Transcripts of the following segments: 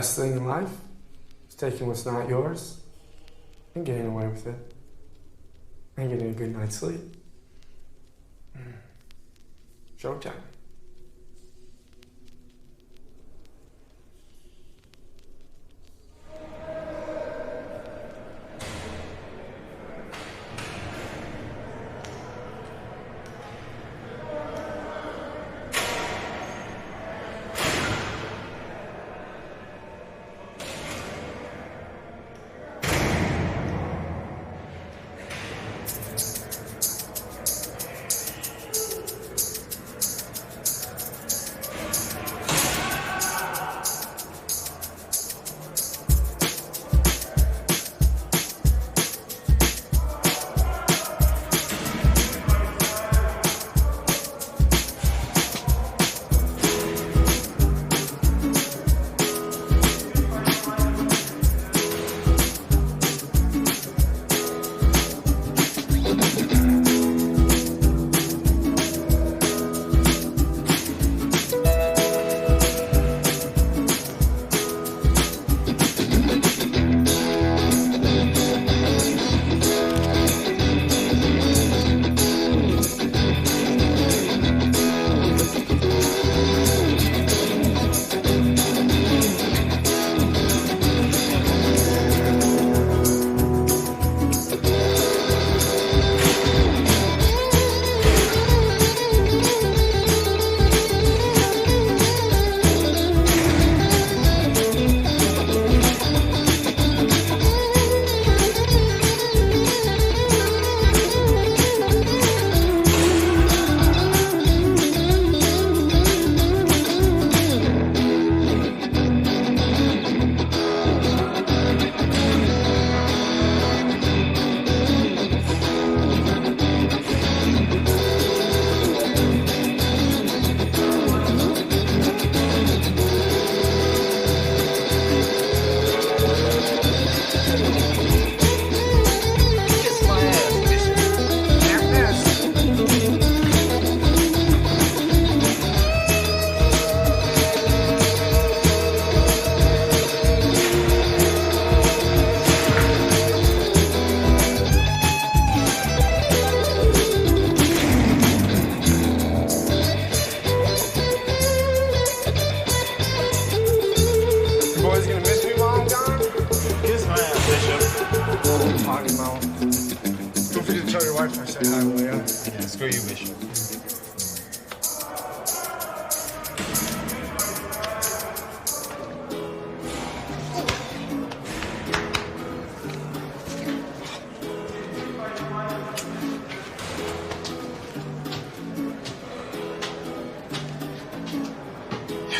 best thing in life is taking what's not yours and getting away with it. And getting a good night's sleep. Showtime. Screw you, Bishop.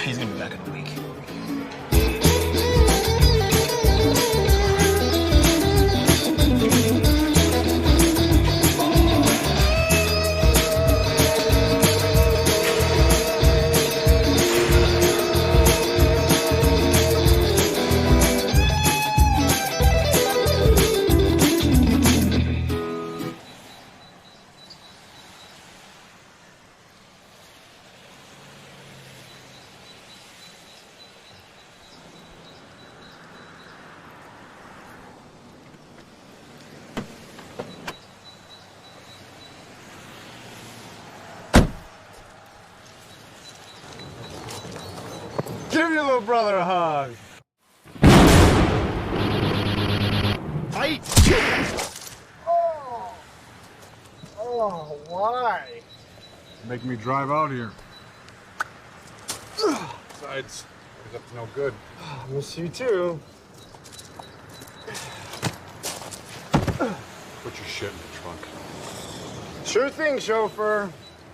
He's gonna be back in a week. Give your little brother a hug. Fight! Oh, why? Making me drive out here. Besides, it's up to no good. I miss you too. Put your shit in the trunk. Sure thing, chauffeur.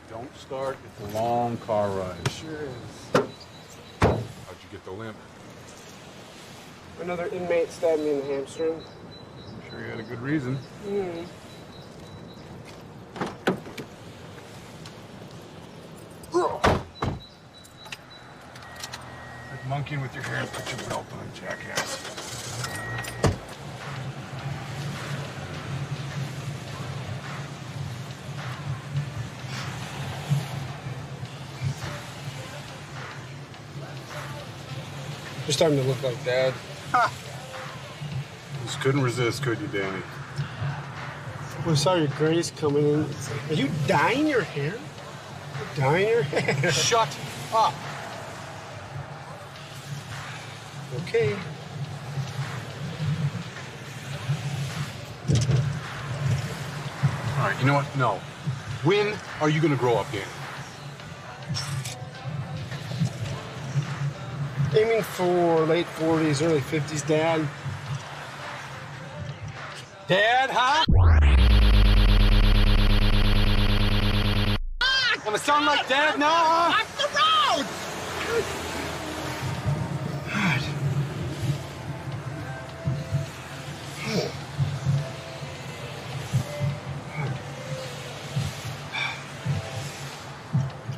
Don't start. It's a long car ride. Sure is. How'd you get the limp? Another inmate stabbed me in the hamstring. I'm sure you had a good reason. Like monkeying with your hair and put your belt on, jackass. You're starting to look like Dad. Just couldn't resist, could you, Danny? When I saw your grays coming in, are you dyeing your hair? Dyeing your hair? Shut up. Okay. All right, you know what? No. When are you gonna grow up, Danny? Aiming for late 40s, early 50s, Dad. Dad, huh? Wanna sound like Dad now, huh? Off the road!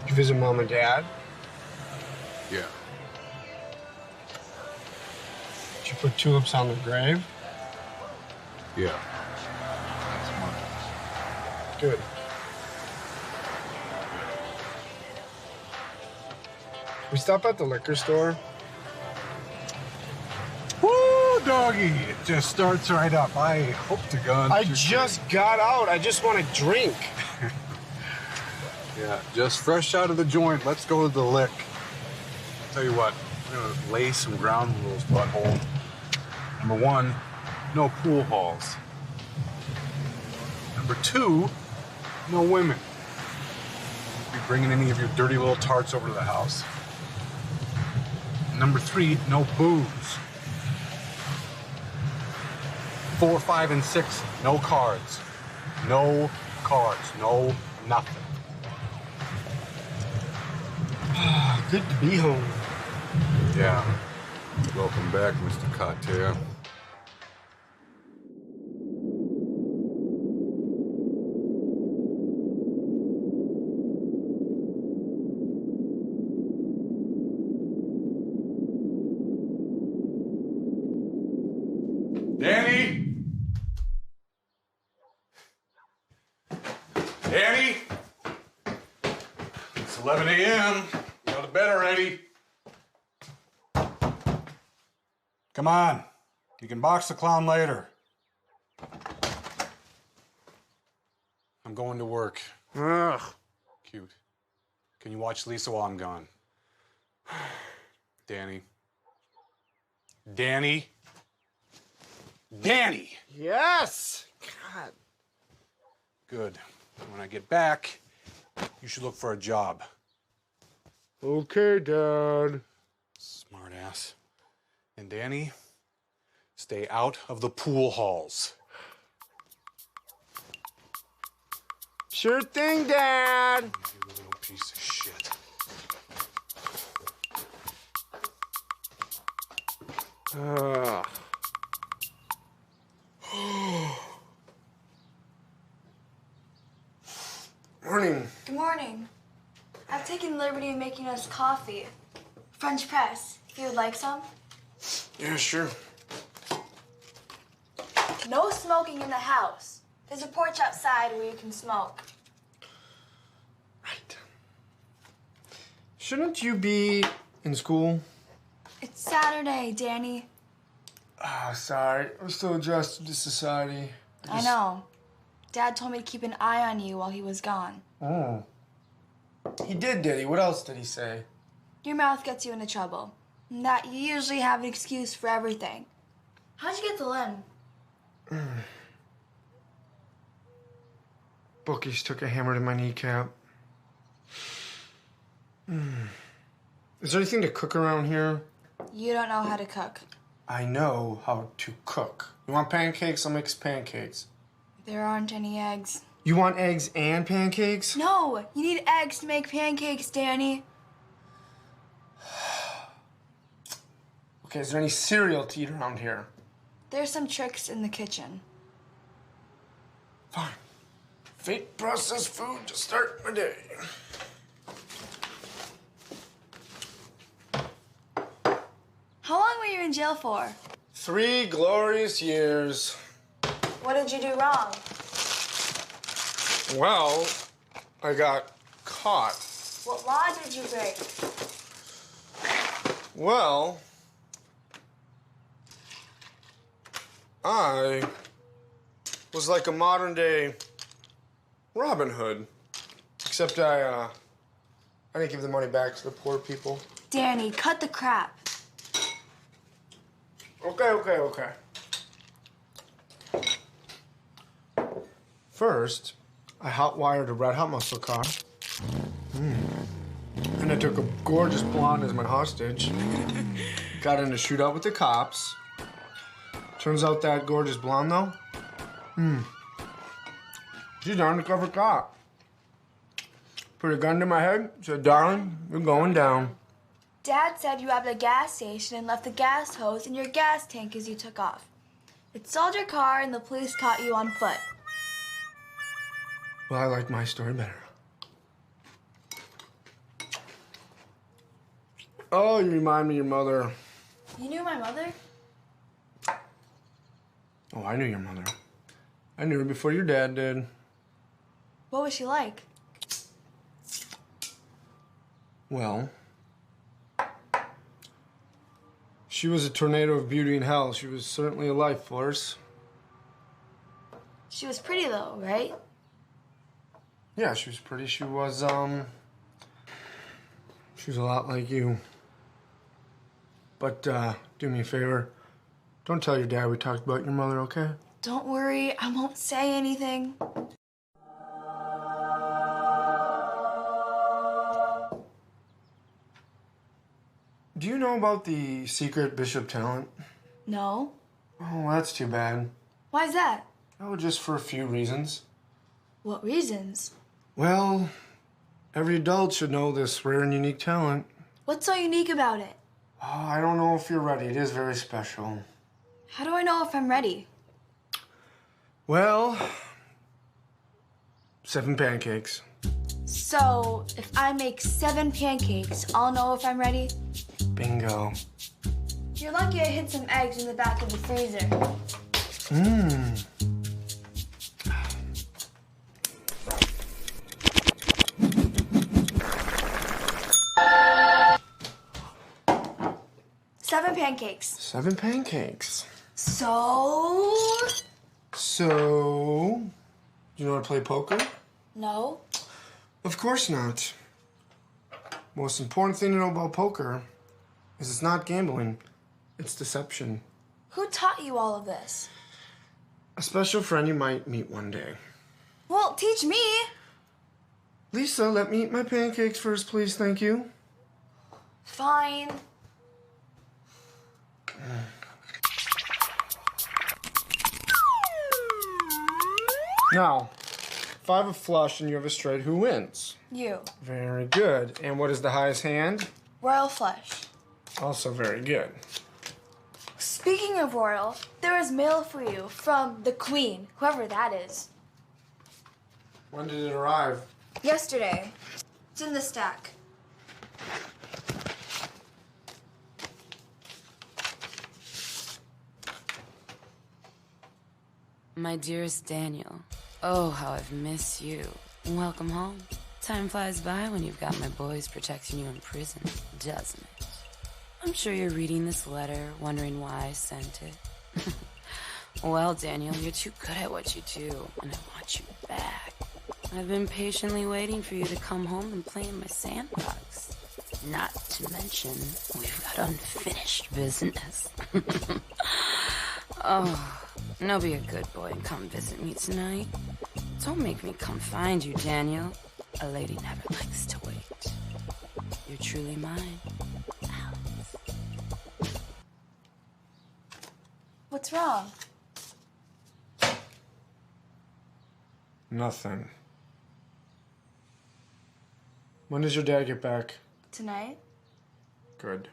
You visit Mom and Dad? Yeah. Did you put tulips on the grave? Yeah. Good. We stop at the liquor store. Woo, doggy! It just starts right up. I hope to God. I just got out. I just want to drink. Yeah, just fresh out of the joint. Let's go to the lick. Tell you what, I'm gonna lay some ground rules, butthole. Number 1, no pool halls. Number 2, no women. Don't be bringing any of your dirty little tarts over to the house. Number 3, no booze. 4, 5, and 6, no cards. No cards, no nothing. Good to be home. Yeah. Welcome back, Mr. Cartier. Danny? Danny? It's 11 a.m. Go to bed already. Come on. You can box the clown later. I'm going to work. Ugh. Cute. Can you watch Lisa while I'm gone? Danny. Danny. Danny! Yes! God. Good. When I get back, you should look for a job. Okay, Dad. Smart ass. And Danny, stay out of the pool halls. Sure thing, Dad. You little piece of shit. Ugh. Morning. Good morning. I've taken the liberty of making us coffee. French press, if you would like some. Yeah, sure. No smoking in the house. There's a porch outside where you can smoke. Right. Shouldn't you be in school? It's Saturday, Danny. Ah, sorry. I'm still adjusted to society. I know. Dad told me to keep an eye on you while he was gone. Oh. He did he? What else did he say? Your mouth gets you into trouble. And that you usually have an excuse for everything. How'd you get to Lynn? Bookies took a hammer to my kneecap. Is there anything to cook around here? You don't know how to cook. I know how to cook. You want pancakes? I'll make us pancakes. There aren't any eggs. You want eggs and pancakes? No! You need eggs to make pancakes, Danny. Okay, is there any cereal to eat around here? There's some tricks in the kitchen. Fine. Fake processed food to start my day. How long were you in jail for? 3 glorious years. What did you do wrong? Well, I got caught. What law did you break? Well, I was like a modern day Robin Hood. Except I didn't give the money back to the poor people. Danny, cut the crap. Okay. First, I hot-wired a red hot muscle car. And I took a gorgeous blonde as my hostage. Got in a shootout with the cops. Turns out that gorgeous blonde, though, she's an undercover cop. Put a gun to my head, said, darling, you're going down. Dad said you robbed a gas station and left the gas hose in your gas tank as you took off. It sold your car and the police caught you on foot. Well, I like my story better. Oh, you remind me of your mother. You knew my mother? Oh, I knew your mother. I knew her before your dad did. What was she like? Well, she was a tornado of beauty and hell. She was certainly a life force. She was pretty though, right? Yeah, she was pretty. She was a lot like you. But, do me a favor. Don't tell your dad we talked about your mother, okay? Don't worry, I won't say anything. Do you know about the secret Bishop talent? No. Oh, that's too bad. Why's that? Oh, just for a few reasons. What reasons? Well, every adult should know this rare and unique talent. What's so unique about it? Oh, I don't know if you're ready. It is very special. How do I know if I'm ready? Well, 7 pancakes. So, if I make 7 pancakes, I'll know if I'm ready? Bingo. You're lucky I hid some eggs in the back of the freezer. Mmm. Seven pancakes. 7 pancakes. So, You know how to play poker? no. Of course not. Most important thing to know about poker is it's not gambling, it's deception. Who taught you all of this? A special friend you might meet one day. Well, teach me. Lisa, let me eat my pancakes first, please, thank you. Fine. Now, if I have a flush and you have a straight, who wins? You. Very good. And what is the highest hand? Royal flush. Also very good. Speaking of royal, there is mail for you from the queen, whoever that is. When did it arrive? Yesterday. It's in the stack. My dearest Daniel, oh, how I've missed you. Welcome home. Time flies by when you've got my boys protecting you in prison, doesn't it? I'm sure you're reading this letter, wondering why I sent it. Well, Daniel, you're too good at what you do, and I want you back. I've been patiently waiting for you to come home and play in my sandbox. Not to mention, we've got unfinished business. Oh, now be a good boy and come visit me tonight. Don't make me come find you, Daniel. A lady never likes to wait. You're truly mine, Alex. What's wrong? Nothing. When does your dad get back? Tonight? Good.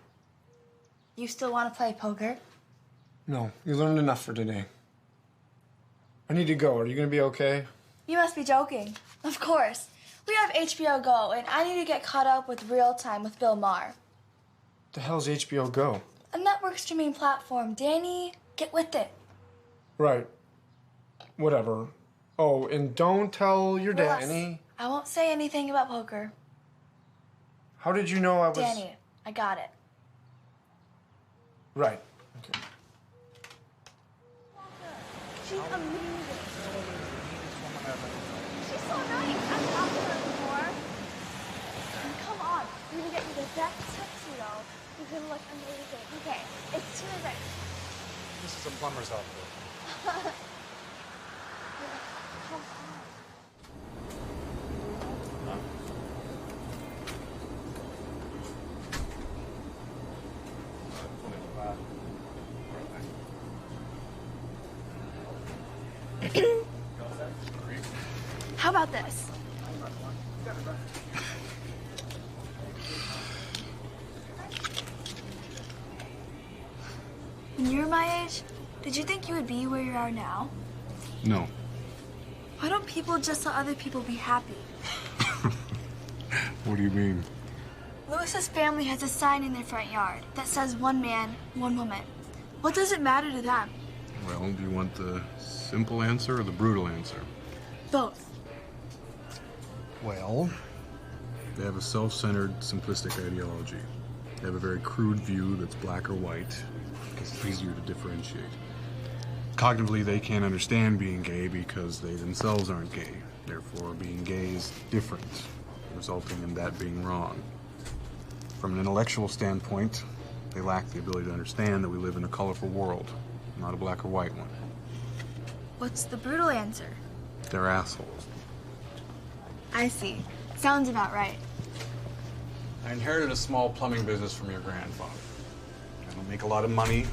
You still want to play poker? No, you learned enough for today. I need to go. Are you gonna be okay? You must be joking. Of course. We have HBO Go, and I need to get caught up with Real Time with Bill Maher. The hell's HBO Go? A network streaming platform. Danny, get with it. Right. Whatever. Oh, and don't tell your Russ, Danny. I won't say anything about poker. How did you know I was... Danny, I got it. Right. Okay. She's amazing. She's so nice. I'm not with her anymore. And come on. I'm gonna get you the best tuxedo. You're gonna look amazing. Okay, it's Tuesday. This is a plumber's outfit. Come on. How about this? When you were my age, did you think you would be where you are now? No. Why don't people just let other people be happy? What do you mean? Lewis's family has a sign in their front yard that says one man, one woman. What does it matter to them? Well, do you want the simple answer or the brutal answer? Both. Well, they have a self-centered, simplistic ideology. They have a very crude view that's black or white, because it's easier to differentiate. Cognitively, they can't understand being gay because they themselves aren't gay. Therefore, being gay is different, resulting in that being wrong. From an intellectual standpoint, they lack the ability to understand that we live in a colorful world, not a black or white one. What's the brutal answer? They're assholes. I see. Sounds about right. I inherited a small plumbing business from your grandfather. I don't make a lot of money,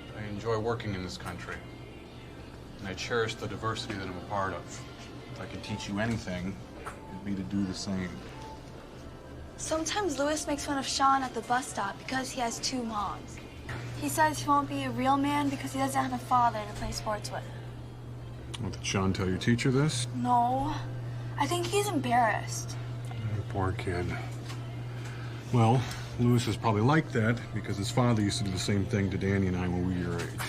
but I enjoy working in this country. And I cherish the diversity that I'm a part of. If I could teach you anything, it'd be to do the same. Sometimes Lewis makes fun of Sean at the bus stop because he has two moms. He says he won't be a real man because he doesn't have a father to play sports with. Well, did Sean tell your teacher this? No. I think he's embarrassed. Poor kid. Well, Lewis is probably like that because his father used to do the same thing to Danny and I when we were your age.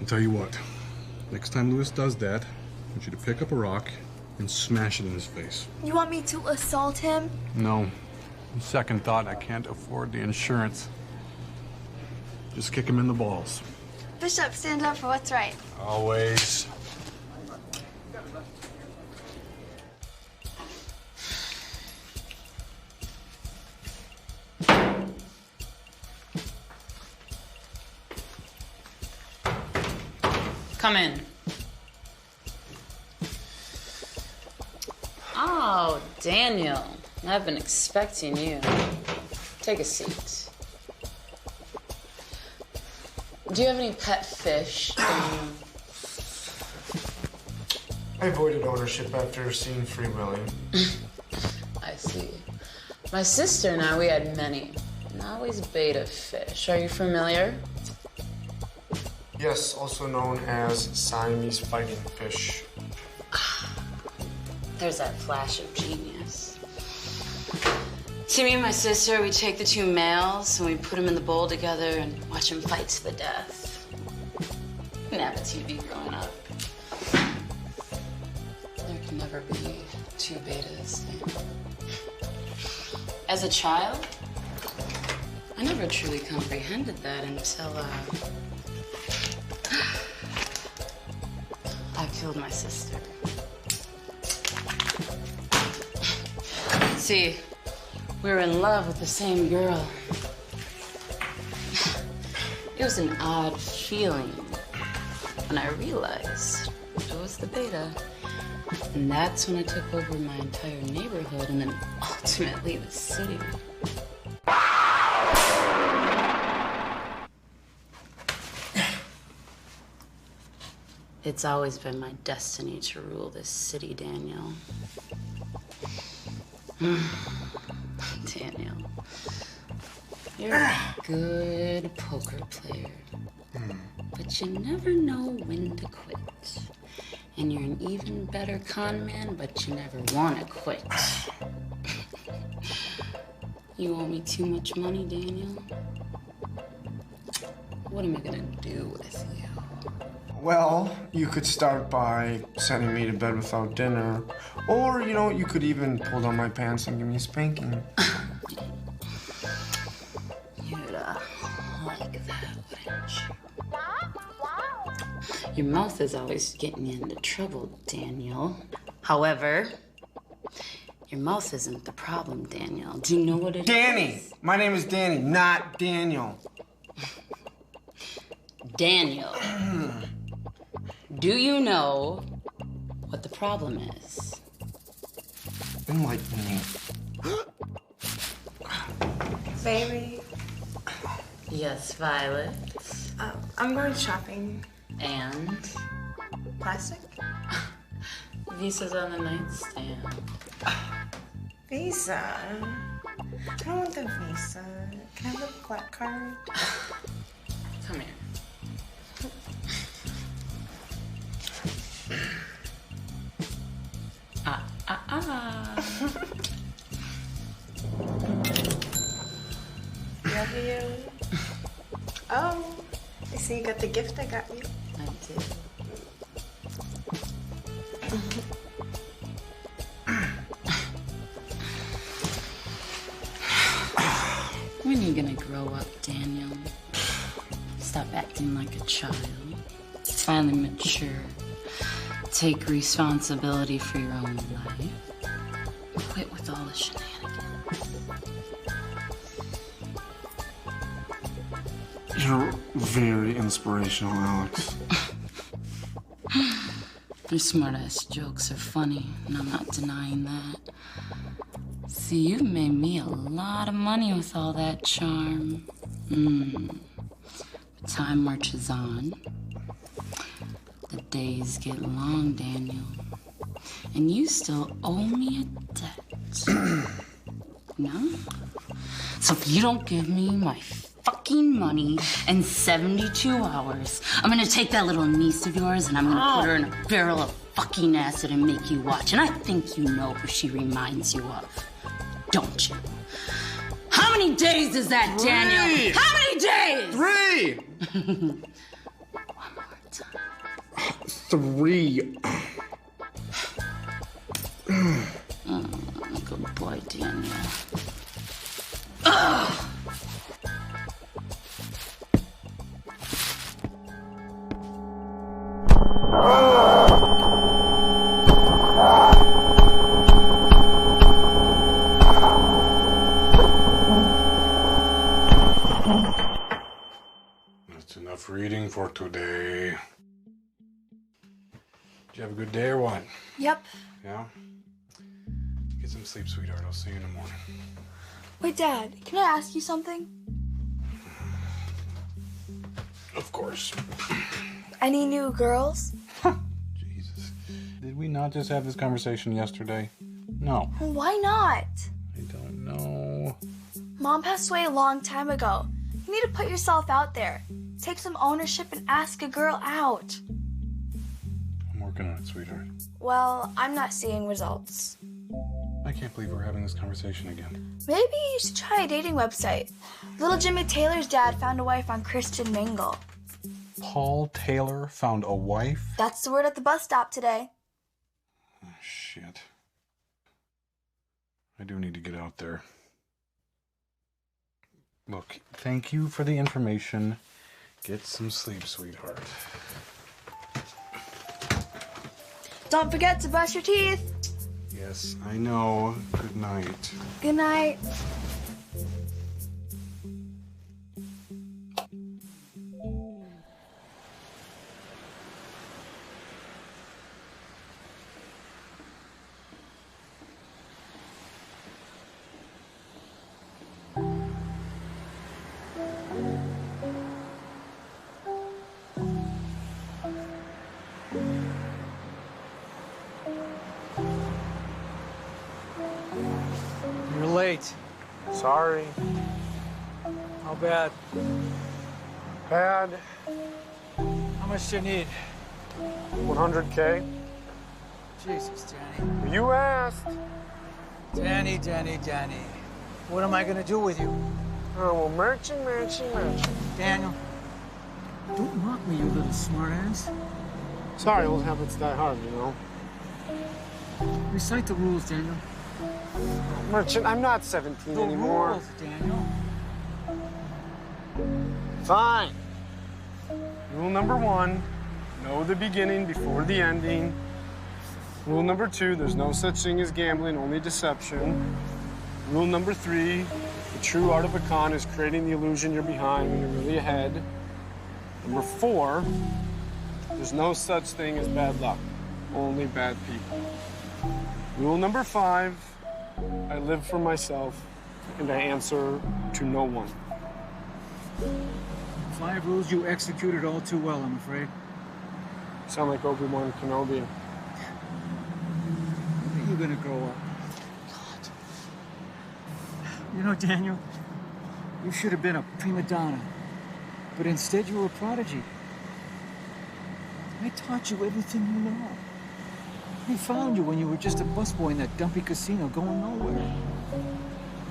I'll tell you what. Next time Lewis does that, I want you to pick up a rock and smash it in his face. You want me to assault him? No. On second thought, I can't afford the insurance. Just kick him in the balls. Bishop, stand up for what's right. Always. Come in. Oh, Daniel. I've been expecting you. Take a seat. Do you have any pet fish, Daniel? I avoided ownership after seeing Free Willy. I see. My sister and I, we had many. And always betta fish. Are you familiar? Yes, also known as Siamese fighting fish. There's that flash of genius. See, me and my sister, we take the two males and we put them in the bowl together and watch them fight to the death. Didn't have a TV growing up. There can never be two bettas. As a child, I never truly comprehended that until, I killed my sister. See, we were in love with the same girl. It was an odd feeling when I realized it was the beta. And that's when I took over my entire neighborhood and then ultimately the city. It's always been my destiny to rule this city, Daniel. Daniel, you're a good poker player, but you never know when to quit. And you're an even better con man, but you never want to quit. You owe me too much money, Daniel. What am I gonna do with you? Well, you could start by sending me to bed without dinner. Or, you could even pull down my pants and give me a spanking. You'd like that, wouldn't you? Your mouth is always getting you into trouble, Daniel. However, your mouth isn't the problem, Daniel. Do you know what it is? Danny! My name is Danny, not Daniel. Daniel. Do you know what the problem is? Enlighten me. Baby, Yes, Violet. I'm going shopping. And Plastic? Visa's on the nightstand. Visa. I don't want the Visa. Can I have the black card? Come here. Love you. Oh, I see you got the gift I got you. I did. When are you gonna grow up, Daniel? Stop acting like a child. Finally mature. Take responsibility for your own life. Quit with all the shenanigans. You're very inspirational, Alex. Your smart-ass jokes are funny, and I'm not denying that. See, you've made me a lot of money with all that charm. But time marches on. The days get long, Daniel. And you still owe me a debt. No? So if you don't give me my fucking money in 72 hours, I'm gonna take that little niece of yours and I'm gonna put her in a barrel of fucking acid and make you watch. And I think you know who she reminds you of. Don't you? How many days is that, Daniel? How many days? 3! One more time. 3. Good boy, Daniel. That's enough reading for today. Did you have a good day or what? Yep. Yeah? Get some sleep, sweetheart. I'll see you in the morning. Wait, Dad, can I ask you something? Of course. Any new girls? Jesus. Did we not just have this conversation yesterday? No. Why not? I don't know. Mom passed away a long time ago. You need to put yourself out there. Take some ownership and ask a girl out. I'm working on it, sweetheart. Well, I'm not seeing results. I can't believe we're having this conversation again. Maybe you should try a dating website. Little Jimmy Taylor's dad found a wife on Christian Mingle. Paul Taylor found a wife? That's the word at the bus stop today. Oh, shit. I do need to get out there. Look, thank you for the information. Get some sleep, sweetheart. Don't forget to brush your teeth. Yes, I know. Good night. Good night. You're late. Sorry. How bad? Bad. How much do you need? 100K. Jesus, Danny. You asked. Danny. What am I gonna do with you? Oh, well, merchant. Daniel. Don't mock me, you little smartass. Sorry, old habits die hard, you know. Recite the rules, Daniel. Merchant, I'm not 17 The anymore. rules, Daniel. Fine. Rule number 1, Know the beginning before the ending. Rule number 2, there's no such thing as gambling, only deception. Rule number 3, the true art of a con is creating the illusion you're behind when you're really ahead. Number 4, there's no such thing as bad luck, only bad people. Rule number 5, I live for myself and I answer to no one. 5 rules you executed all too well, I'm afraid. Sound like Obi-Wan Kenobi. When are you gonna grow up? God. You know, Daniel, you should have been a prima donna, but instead you were a prodigy. I taught you everything you know. I found you when you were just a busboy in that dumpy casino going nowhere.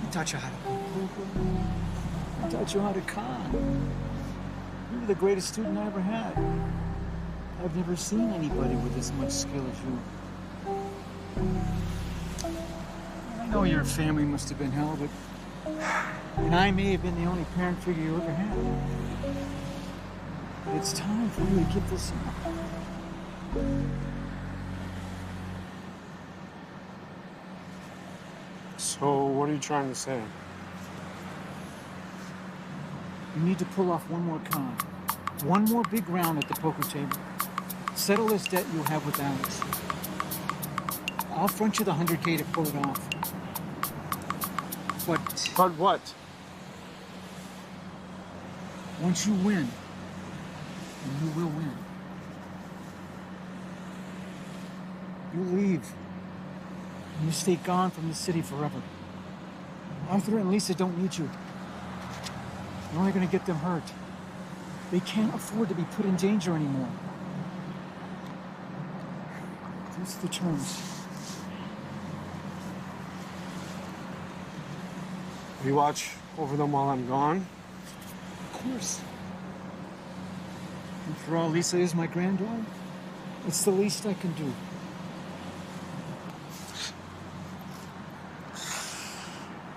I taught you how to play poker. I taught you how to con. You were the greatest student I ever had. I've never seen anybody with as much skill as you. I know your family must have been hell, but... And I may have been the only parent figure you ever had. But it's time for you to give this up. So, what are you trying to say? You need to pull off one more con. One more big round at the poker table. Settle this debt you have with Alex. I'll front you the $100K to pull it off. But what? Once you win, and you will win, you leave. And you stay gone from the city forever. Arthur and Lisa don't need you. You're only going to get them hurt. They can't afford to be put in danger anymore. Those are the terms. Will you watch over them while I'm gone? Of course. And for all Lisa is my granddaughter, it's the least I can do.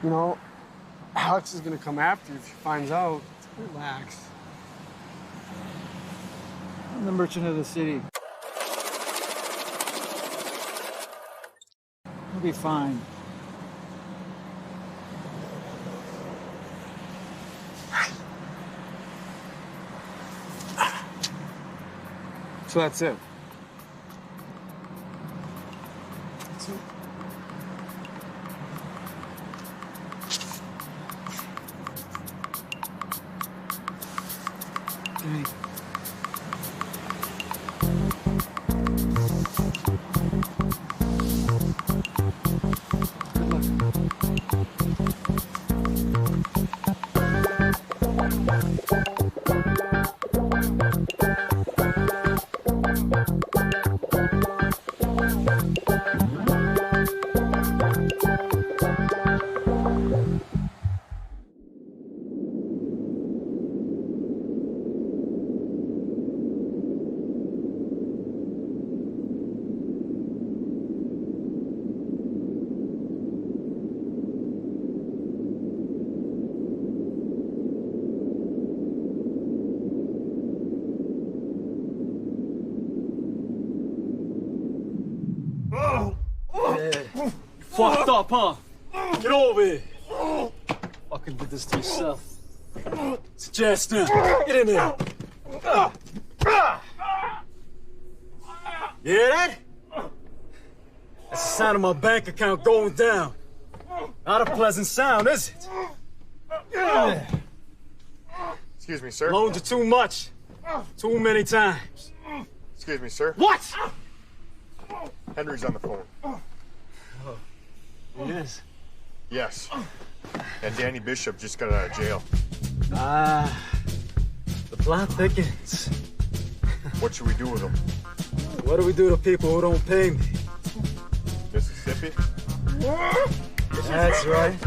You know, Alex is gonna come after you if he finds out. Relax. I'm the merchant of the city. I'll be fine. So that's it. That's it. Hey. Good Fucked up, huh? Get over here. Fucking did this to yourself. Sit your ass down. Get in there. You hear that? That's the sound of my bank account going down. Not a pleasant sound, is it? Excuse me, sir. Loaned you too much. Too many times. Excuse me, sir. What? Henry's on the phone. He is? Yes. And Danny Bishop just got out of jail. The plot thickens. What should we do with him? What do we do to people who don't pay me? Mississippi? That's right.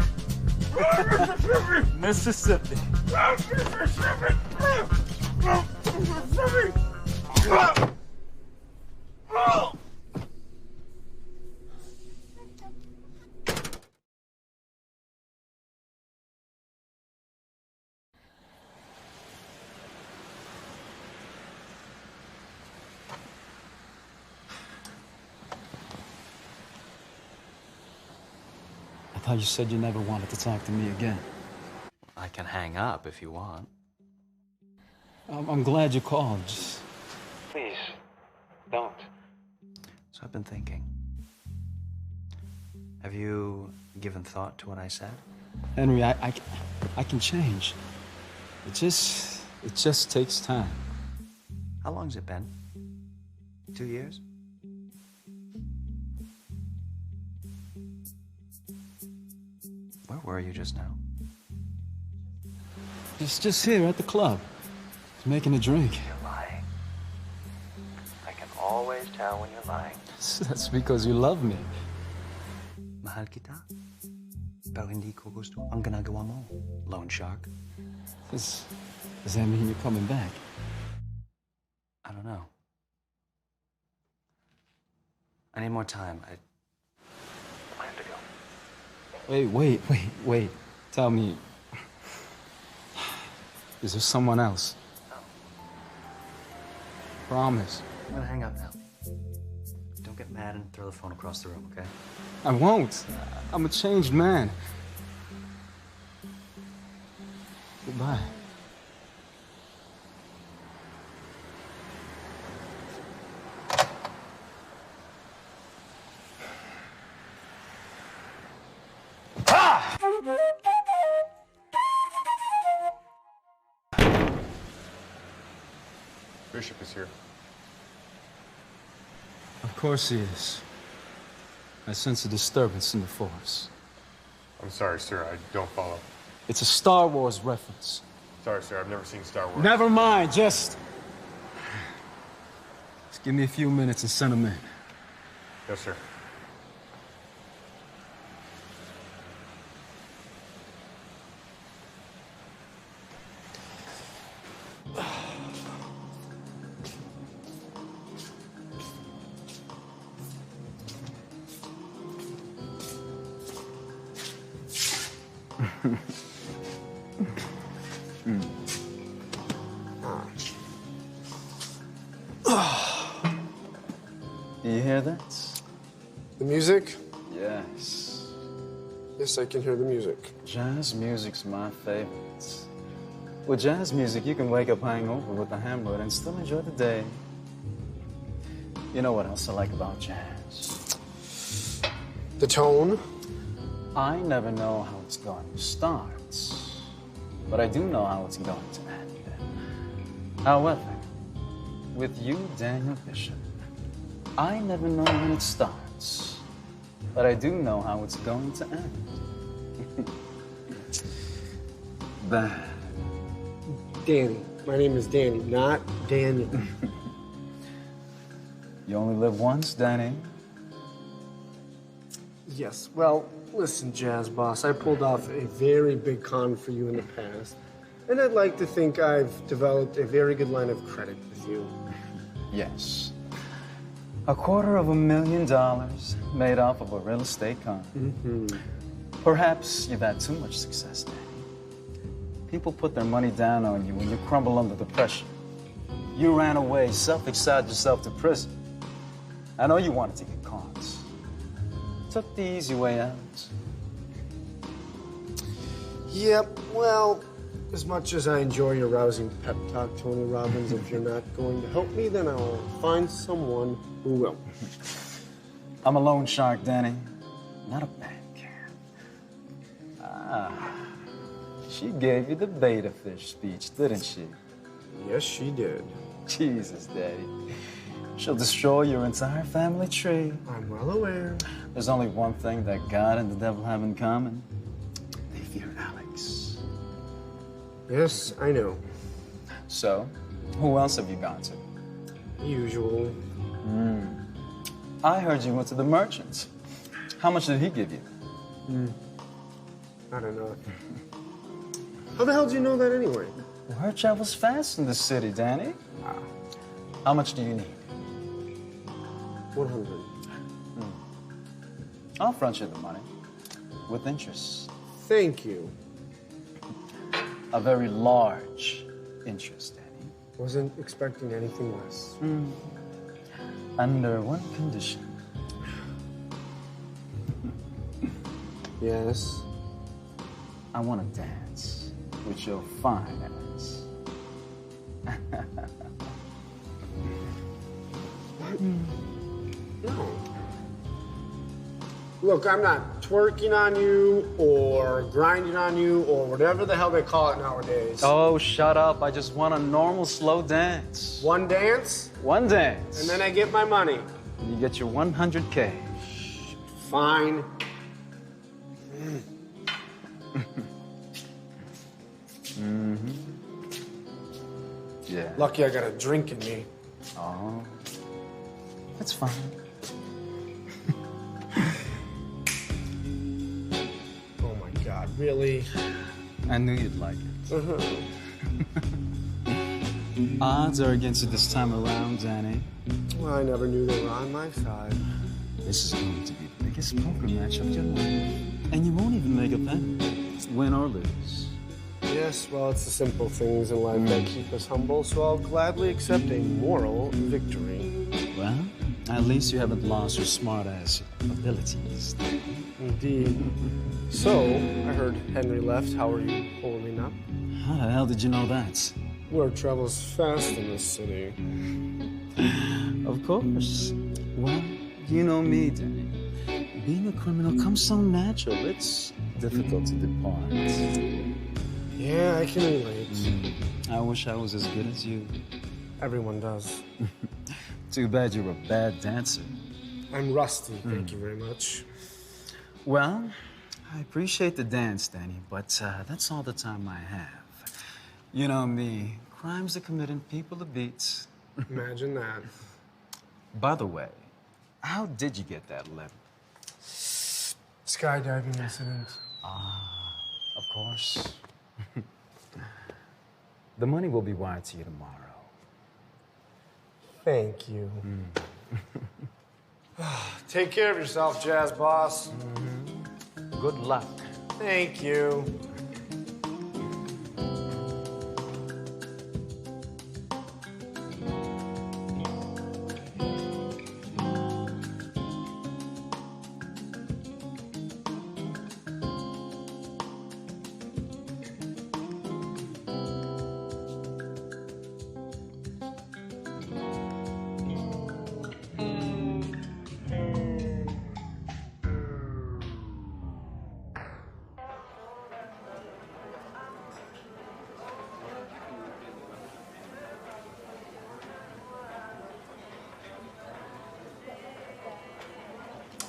Mississippi. thought you said you never wanted to talk to me again. I can hang up if you want. I'm glad you called. Just... Please, don't. So I've been thinking. Have you given thought to what I said? Henry, I can change. It just takes time. How long's it been? 2 years? Where were you just now? Just here at the club. Making a drink. You're lying. I can always tell when you're lying. That's because you love me. Mahal kita. Pero hindi ko gusto ang ginagawa mo, loan shark. Does that mean you're coming back? I don't know. I need more time. I have to go. Wait. Tell me. Is there someone else? No. Promise. I'm gonna hang up now. Don't get mad and throw the phone across the room, okay? I won't. I'm a changed man. Goodbye. Bishop is here. Of course he is. I sense a disturbance in the force. I'm sorry, sir. I don't follow. It's a Star Wars reference. Sorry, sir. I've never seen Star Wars. Never mind, just give me a few minutes and send him in. Yes, sir. You hear that? The music? Yes. Yes, I can hear the music. Jazz music's my favorite. With jazz music, you can wake up hungover with a hammer and still enjoy the day. You know what else I like about jazz? The tone? I never know how it's going to start, but I do know how it's going to end. However, with you, Daniel Bishop, I never know when it starts, but I do know how it's going to end. Bad. Danny. My name is Danny, not Daniel. You only live once, Danny. Yes, well, listen, Jazz Boss, I pulled off a very big con for you in the past, and I'd like to think I've developed a very good line of credit with you. Yes. $250,000 made off of a real estate con. Mm-hmm. Perhaps you've had too much success, Danny. People put their money down on you when you crumble under the pressure. You ran away, self-exiled yourself to prison. I know you wanted to get caught. Took the easy way out. Yep, well, as much as I enjoy your rousing pep talk, Tony Robbins, if you're not going to help me, then I'll find someone who will. I'm a loan shark, Danny, not a bank. She gave you the beta fish speech, didn't she? Yes, she did. Jesus, Daddy. She'll destroy your entire family tree. I'm well aware. There's only one thing that God and the devil have in common. They fear Alex. Yes, I know. So, who else have you gone to? Usual. I heard you went to the merchant. How much did he give you? Not enough. How the hell do you know that anyway? Word travels fast in the city, Danny. How much do you need? 100. I'll front you the money. With interest. Thank you. A very large interest, Danny. Wasn't expecting anything less. Under one condition. Yes. I want to dance with your fine ass. No. Look, I'm not twerking on you or grinding on you or whatever the hell they call it nowadays. Oh, shut up. I just want a normal slow dance. One dance, One dance. and then I get my money. And you get your 100K. Fine. Yeah. Lucky I got a drink in me. Oh. That's fine. Oh my God, really? I knew you'd like it. Odds are against you this time around, Danny. Well, I never knew they were on my side. This is going to be the biggest poker match of your life. And you won't even make a penny, win or lose. Yes, well, it's the simple things in life that keep us humble, so I'll gladly accept a moral victory. Well, at least you haven't lost your smart-ass abilities. Indeed. So, I heard Henry left. How are you holding up? How the hell did you know that? Word travels fast in this city. Of course. Well, you know me, Danny. Being a criminal comes so natural, it's difficult to depart. Yeah, I can relate. I wish I was as good as you. Everyone does. Too bad you're a bad dancer. I'm rusty, thank you very much. Well, I appreciate the dance, Danny, but that's all the time I have. You know me, crimes are committed, people are beats. Imagine that. By the way, how did you get that letter? Skydiving incident. Of course. The money will be wired to you tomorrow. Thank you. Take care of yourself, Jazz Boss. Good luck. Thank you.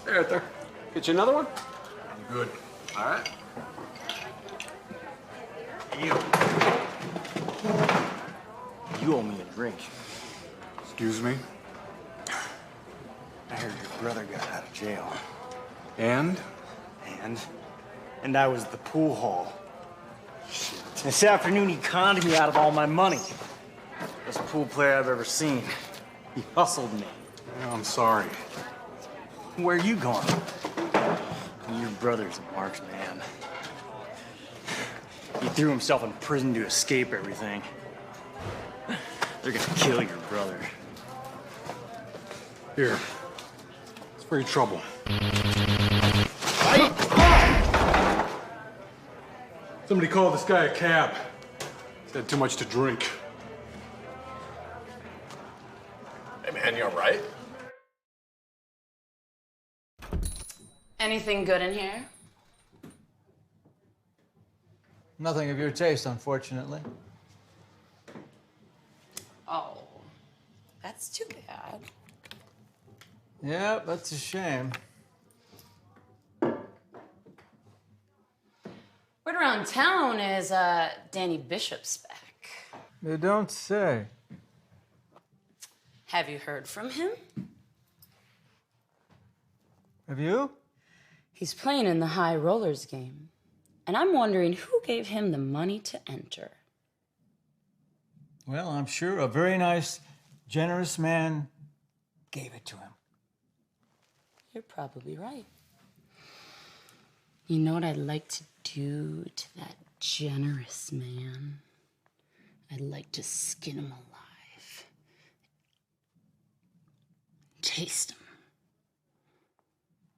Hey, right there. Get you another one? I'm good. All right. You owe me a drink. Excuse me? I heard your brother got out of jail. And? And I was at the pool hall. This afternoon, he conned me out of all my money. Best pool player I've ever seen. He hustled me. I'm sorry. Where are you going? Your brother's a marksman. He threw himself in prison to escape everything. They're gonna kill your brother. Here. It's for your trouble. Somebody called this guy a cab. He's had too much to drink. Hey, man, you all right? Anything good in here? Nothing of your taste, unfortunately. Oh, that's too bad. Yeah, that's a shame. Word around town is Danny Bishop's back. You don't say. Have you heard from him? Have you? He's playing in the high rollers game. And I'm wondering who gave him the money to enter. Well, I'm sure a very nice, generous man gave it to him. You're probably right. You know what I'd like to do to that generous man? I'd like to skin him alive. Taste him.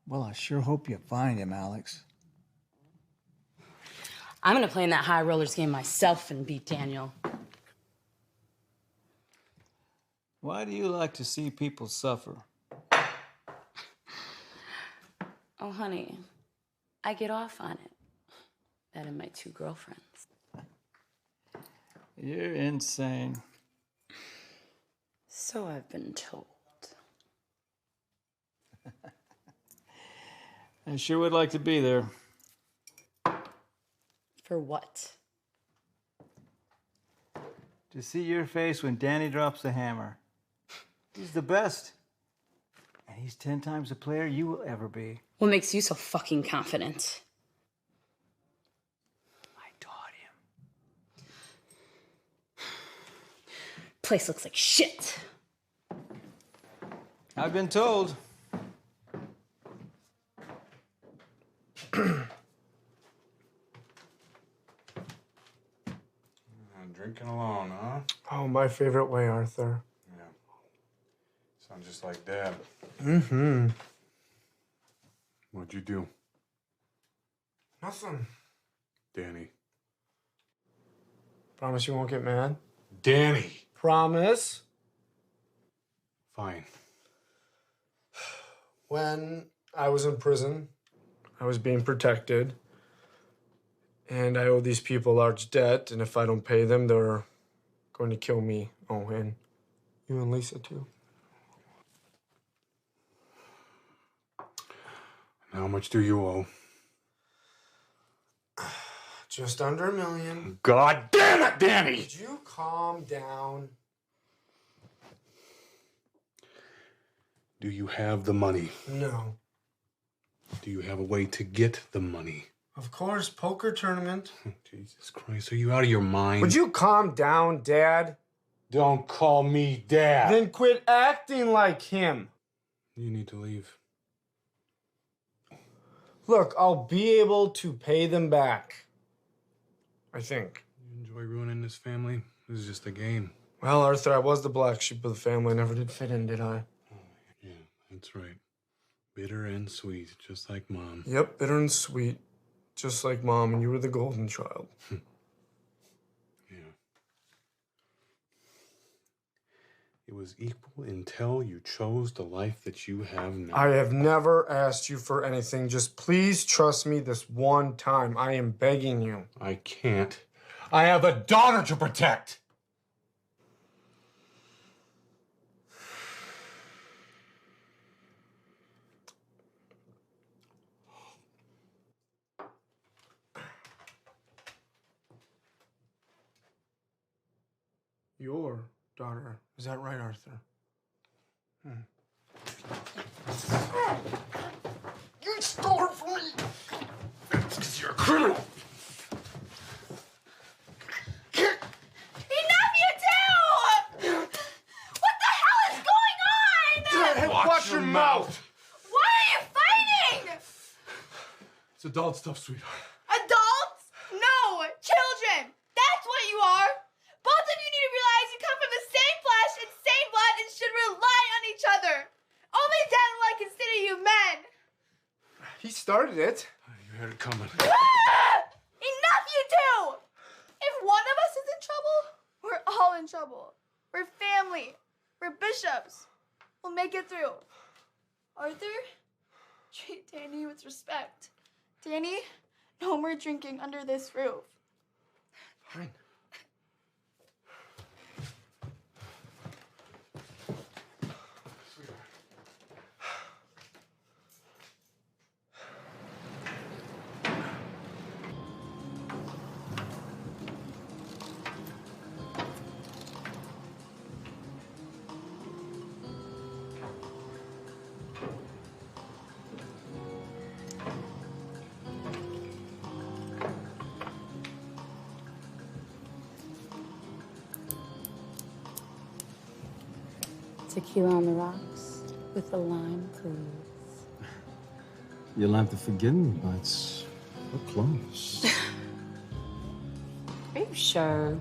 Well, I sure hope you find him, Alex. I'm gonna play in that high rollers game myself and beat Daniel. Why do you like to see people suffer? Oh, honey, I get off on it. That and my 2 girlfriends. You're insane. So I've been told. I sure would like to be there. For what? To see your face when Danny drops the hammer. He's the best. And he's 10 times the player you will ever be. What makes you so fucking confident? I taught him. Place looks like shit. I've been told. Drinking alone, huh? Oh, my favorite way, Arthur. Yeah. Sounds just like Dad. Mm-hmm. What'd you do? Nothing. Danny. Promise you won't get mad? Danny! Promise? Fine. When I was in prison, I was being protected. And I owe these people a large debt, and if I don't pay them, they're going to kill me. Oh, and you and Lisa, too. And how much do you owe? Just under $1 million. God damn it, Danny! Could you calm down? Do you have the money? No. Do you have a way to get the money? Of course, poker tournament. Jesus Christ, are you out of your mind? Would you calm down, Dad? Don't call me Dad. Then quit acting like him. You need to leave. Look, I'll be able to pay them back. I think. You enjoy ruining this family? This is just a game. Well, Arthur, I was the black sheep of the family. I never did fit in, did I? Yeah, that's right. Bitter and sweet, just like Mom. Yep, bitter and sweet. Just like Mom, and you were the golden child. Yeah. It was equal until you chose the life that you have now. I have never asked you for anything. Just please trust me this one time. I am begging you. I can't. I have a daughter to protect. Your daughter. Is that right, Arthur? You stole her from me! It's because you're a criminal! Enough, you two! What the hell is going on? Watch your mouth! Why are you fighting? It's adult stuff, sweetheart. Adults? No, children. That's what you are. Both of you need to realize you come from the same flesh and same blood and should rely on each other. Only then will I consider you men. He started it. You had it coming. Enough, you two! If one of us is in trouble, we're all in trouble. We're family. We're bishops. We'll make it through. Arthur, treat Danny with respect. Danny, no more drinking under this roof. Fine. Tequila on the rocks with a lime, please. You'll have to forgive me, but it's we're close. Are you sure?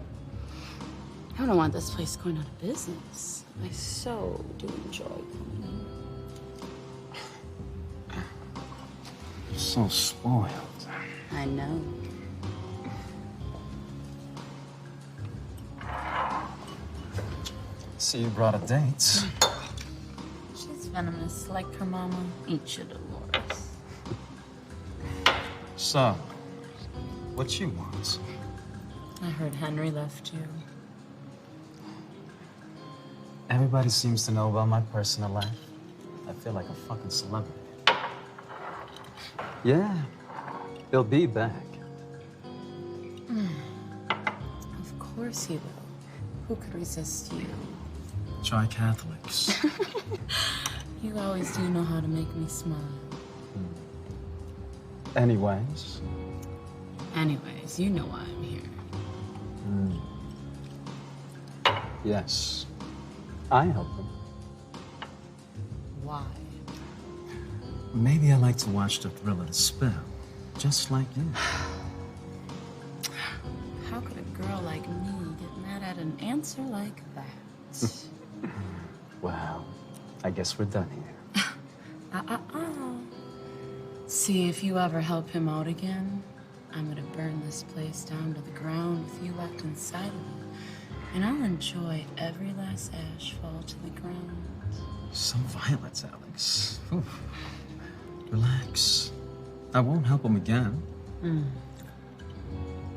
I don't want this place going out of business. I so do enjoy coming You're so spoiled. in. I know. See, you brought a date. She's venomous like her mama. Eat you, Dolores. So, what you want? I heard Henry left you. Everybody seems to know about my personal life. I feel like a fucking celebrity. Yeah, he'll be back. Of course he will. Who could resist you? Try Catholics. You always do know how to make me smile. Anyways. Anyways, you know why I'm here. Yes. I help them. Why? Maybe I like to watch the thrill of the spell, just like you. How could a girl like me get mad at an answer like that? Well, I guess we're done here. See, if you ever help him out again, I'm gonna burn this place down to the ground with you locked inside of me. And I'll enjoy every last ash fall to the ground. Some violence, Alex. Oof. Relax. I won't help him again.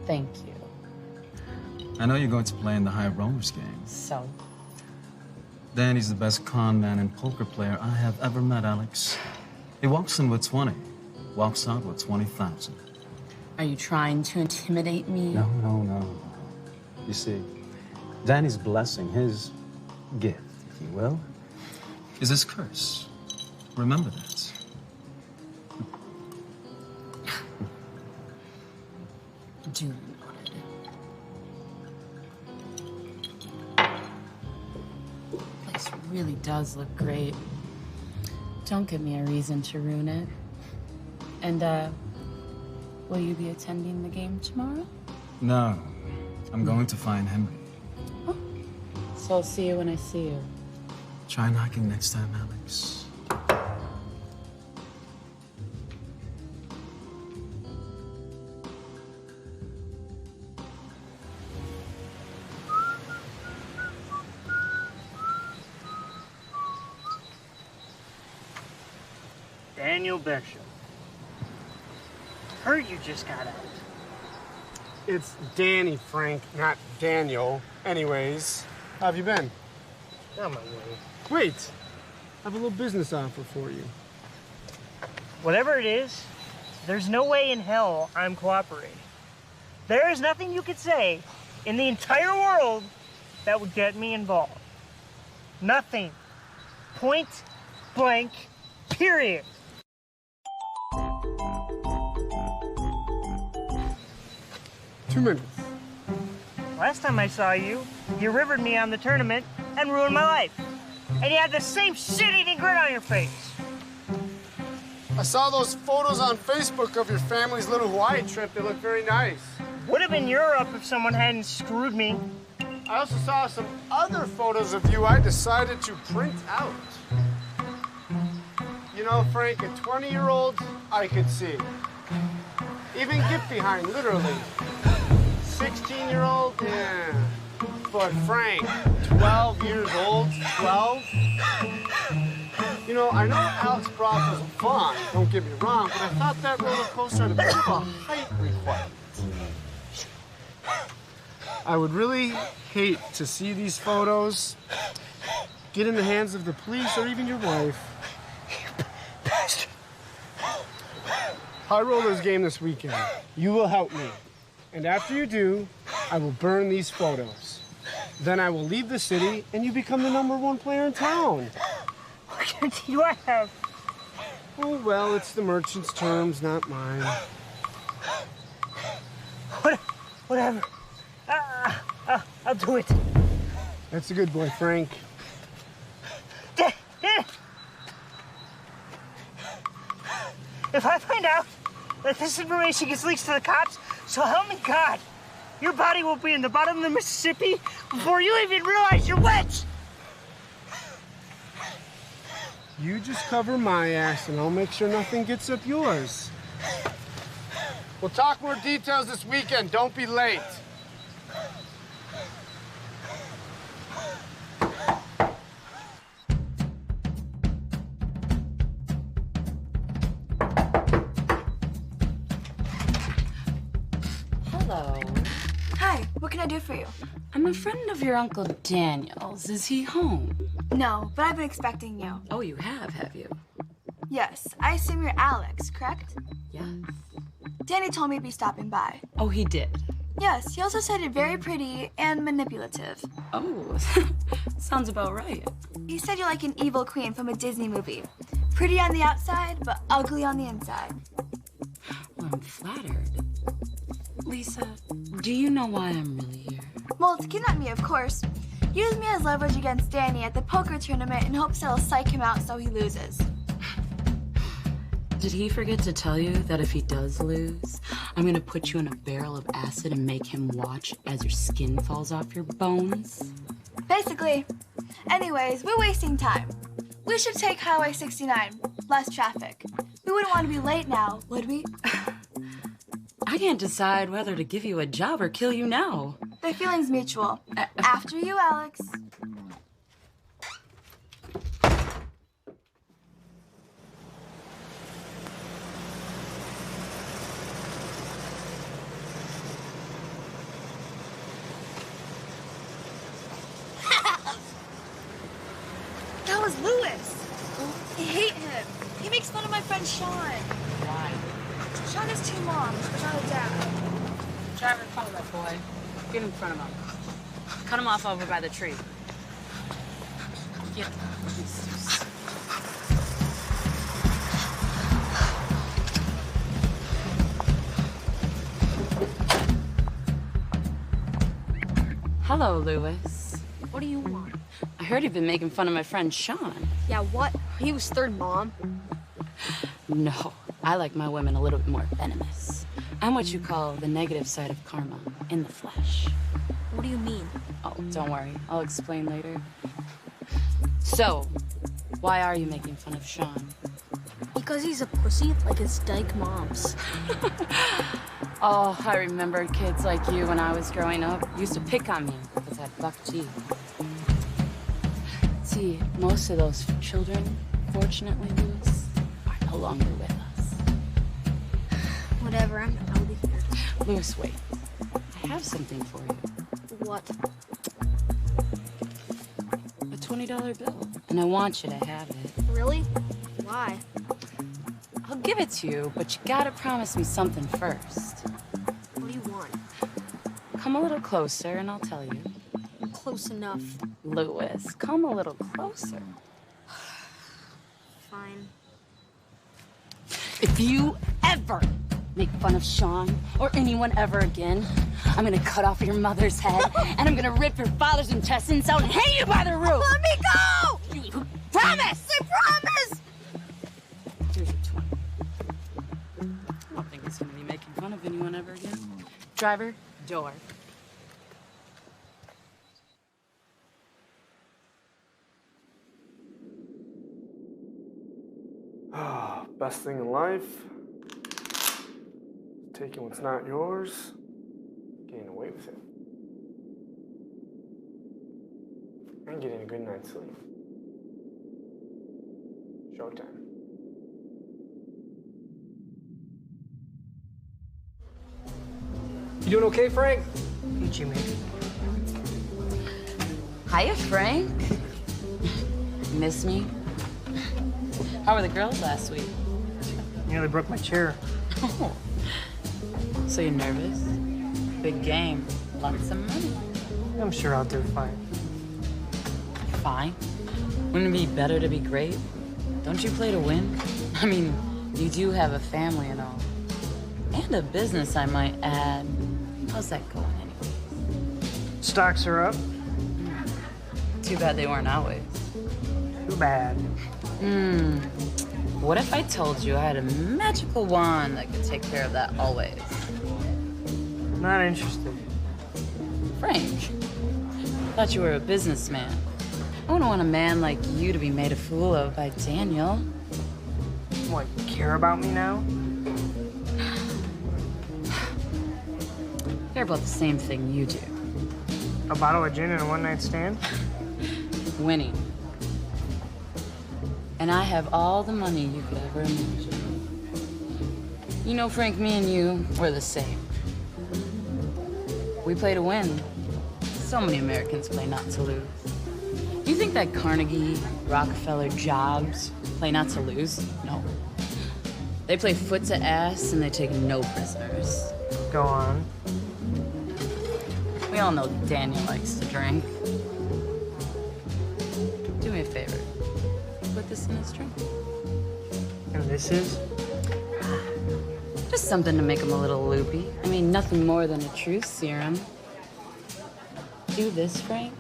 Thank you. I know you're going to play in the high rollers game. So? Danny's the best con man and poker player I have ever met, Alex. He walks in with 20, walks out with 20,000. Are you trying to intimidate me? No. You see, Danny's blessing, his gift, if you will, is his curse. Remember that. Duly noted. Place really does look great. Don't give me a reason to ruin it. And, will you be attending the game tomorrow? No, I'm going to find Henry. So I'll see you when I see you. Try knocking next time, Alex. Daniel Bishop. Heard you just got out. It's Danny, Frank, not Daniel. Anyways, how have you been? On my way. Wait, I have a little business offer for you. Whatever it is, there's no way in hell I'm cooperating. There is nothing you could say in the entire world that would get me involved. Nothing. Point blank, period. Two minutes. Last time I saw you, you rivered me on the tournament and ruined my life. And you had the same shit-eating grin on your face. I saw those photos on Facebook of your family's little Hawaii trip. They look very nice. Would have been Europe if someone hadn't screwed me. I also saw some other photos of you I decided to print out. You know, Frank, a 20-year-old, I could see. Even get behind, literally. 16-year-old, yeah. But Frank, 12 years old, 12? You know, I know Alex Brock was fun, don't get me wrong, but I thought that roller coaster had a bit of a height requirement. I would really hate to see these photos get in the hands of the police or even your wife. High Rollers game this weekend. You will help me. And after you do, I will burn these photos. Then I will leave the city and you become the #1 player in town. What guarantee do I have? Oh, well, it's the merchant's terms, not mine. Whatever. I'll do it. That's a good boy, Frank. If I find out that this information gets leaked to the cops, so help me God, your body will be in the bottom of the Mississippi before you even realize you're wet. You just cover my ass and I'll make sure nothing gets up yours. We'll talk more details this weekend. Don't be late. What can I do for you? I'm a friend of your Uncle Daniel's. Is he home? No, but I've been expecting you. Oh, you have you? Yes, I assume you're Alex, correct? Yes. Danny told me to be stopping by. Oh, he did? Yes, he also said you're very pretty and manipulative. Oh, sounds about right. He said you're like an evil queen from a Disney movie. Pretty on the outside, but ugly on the inside. Well, I'm flattered. Lisa, do you know why I'm really here? Well, to kidnap me, of course. Use me as leverage against Danny at the poker tournament in hopes it'll psych him out so he loses. Did he forget to tell you that if he does lose, I'm gonna put you in a barrel of acid and make him watch as your skin falls off your bones? Basically. Anyways, we're wasting time. We should take Highway 69. Less traffic. We wouldn't want to be late now, would we? I can't decide whether to give you a job or kill you now. Their feelings mutual. After you, Alex. That was Lewis. I hate him. He makes fun of my friend Sean. Why? Sean has 2 moms, but not a dad. Driver, follow that boy. Get in front of him. Cut him off over by the tree. Get. Hello, Lewis. What do you want? I heard you've been making fun of my friend Sean. Yeah, what? He was 3rd mom. No, I like my women a little bit more venomous. I'm what you call the negative side of karma in the flesh. What do you mean? Oh, don't worry. I'll explain later. So, why are you making fun of Sean? Because he's a pussy like his dyke moms. Oh, I remember kids like you when I was growing up used to pick on me because I had buck teeth. See, most of those children, fortunately, Lewis, are no longer with us. Whatever, I'm out of here. Lewis, wait. I have something for you. What? A $20 bill. And I want you to have it. Really? Why? I'll give it to you, but you gotta promise me something first. What do you want? Come a little closer and I'll tell you. Close enough. Lewis, come a little closer. Fine. If you ever make fun of Sean or anyone ever again, I'm gonna cut off your mother's head and I'm gonna rip your father's intestines out and hang you by the root. Let me go! Promise! I promise! Here's your 20. I don't think it's gonna be making fun of anyone ever again. Driver, door. Best thing in life. Taking what's not yours. Getting away with it. And getting a good night's sleep. Showtime. You doing okay, Frank? Peachy, mate. Hiya, Frank. Miss me? How were the girls last week? Nearly broke my chair. Oh. So you're nervous? Big game. Lots of money. I'm sure I'll do fine. Fine. Wouldn't it be better to be great? Don't you play to win? I mean, you do have a family and all. And a business, I might add. How's that going anyway? Stocks are up. Too bad they weren't always. Too bad. What if I told you I had a magical wand that could take care of that always? Not interested. Frank, thought you were a businessman. I wouldn't want a man like you to be made a fool of by Daniel. What, you care about me now? Care about the same thing you do. A bottle of gin and a one-night stand? Winning. And I have all the money you could ever imagine. You know, Frank, me and you, we're the same. We play to win. So many Americans play not to lose. You think that Carnegie, Rockefeller, Jobs play not to lose? No. They play foot to ass and they take no prisoners. Go on. We all know Daniel likes to drink. Do me a favor. Put this in his drink. And this is? Just something to make him a little loopy. I mean, nothing more than a truth serum. Do this, Frank,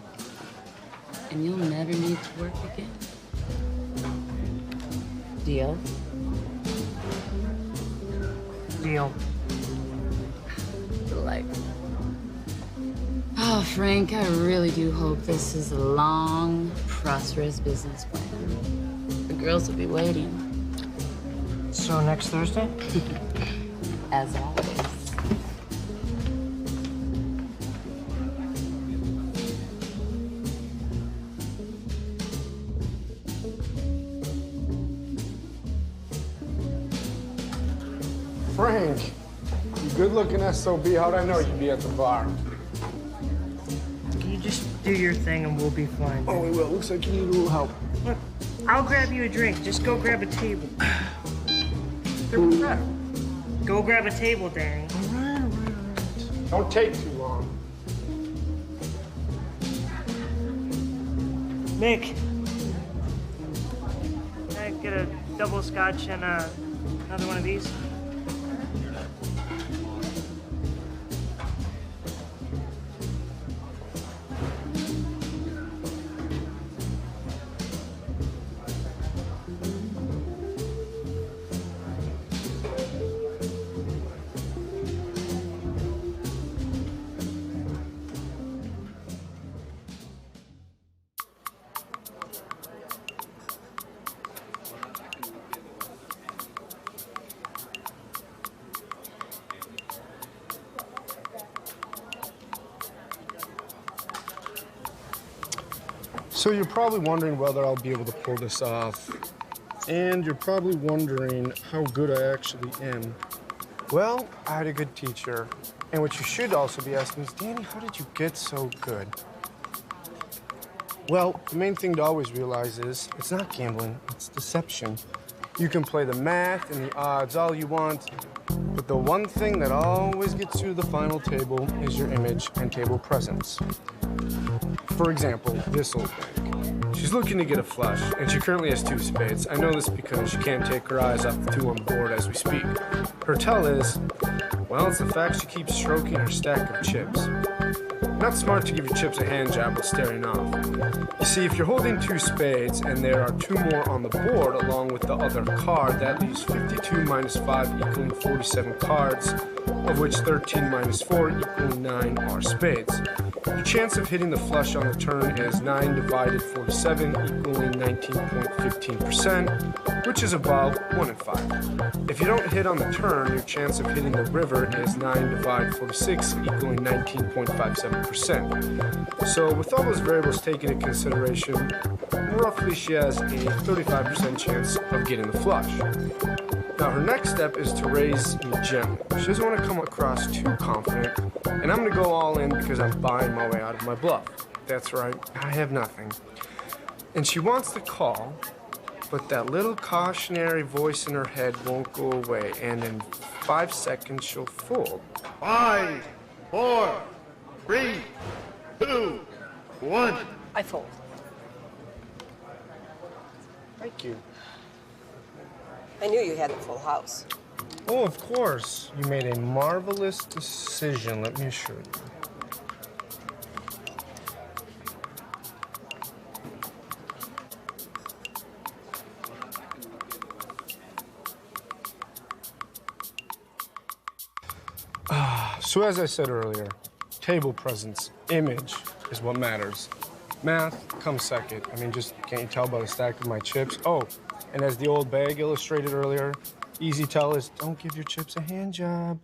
and you'll never need to work again. Deal? Deal. Delightful. Oh, Frank, I really do hope this is a long, prosperous business plan. The girls will be waiting. So next Thursday? As always. Frank, you good-looking SOB. How'd I know you'd be at the bar? You just do your thing and we'll be fine. Oh, we will. Looks like you need a little help. Look, I'll grab you a drink. Just go grab a table. Go grab a table, Danny. All right. Don't take too long. Nick, can I get a double scotch and another one of these? So you're probably wondering whether I'll be able to pull this off. And you're probably wondering how good I actually am. Well, I had a good teacher. And what you should also be asking is, Danny, how did you get so good? Well, the main thing to always realize is it's not gambling, it's deception. You can play the math and the odds all you want, but the one thing that always gets you to the final table is your image and table presence. For example, this old bank. She's looking to get a flush, and she currently has 2 spades. I know this because she can't take her eyes off the 2 on the board as we speak. Her tell is, well, it's the fact she keeps stroking her stack of chips. Not smart to give your chips a hand job while staring off. You see, if you're holding 2 spades and there are 2 more on the board along with the other card, that leaves 52 minus 5 equaling 47 cards, of which 13 minus 4 equaling 9 are spades. Your chance of hitting the flush on the turn is 9 divided 47 equaling 19.15%, which is about 1 in 5. If you don't hit on the turn, your chance of hitting the river is 9 divided 46 equaling 19.57%. So with all those variables taken into consideration, roughly she has a 35% chance of getting the flush. Now her next step is to raise me gently. She doesn't want to come across too confident, and I'm going to go all in because I'm buying my way out of my bluff. That's right, I have nothing. And she wants to call, but that little cautionary voice in her head won't go away, and in 5 seconds she'll fold. 5, 4, 3, 2, 1. I fold. Thank you. I knew you had the full house. Oh, of course. You made a marvelous decision, let me assure you. So as I said earlier, table presence, image is what matters. Math comes second. I mean, just can't you tell by the stack of my chips? Oh, and as the old bag illustrated earlier, easy tell is don't give your chips a hand job.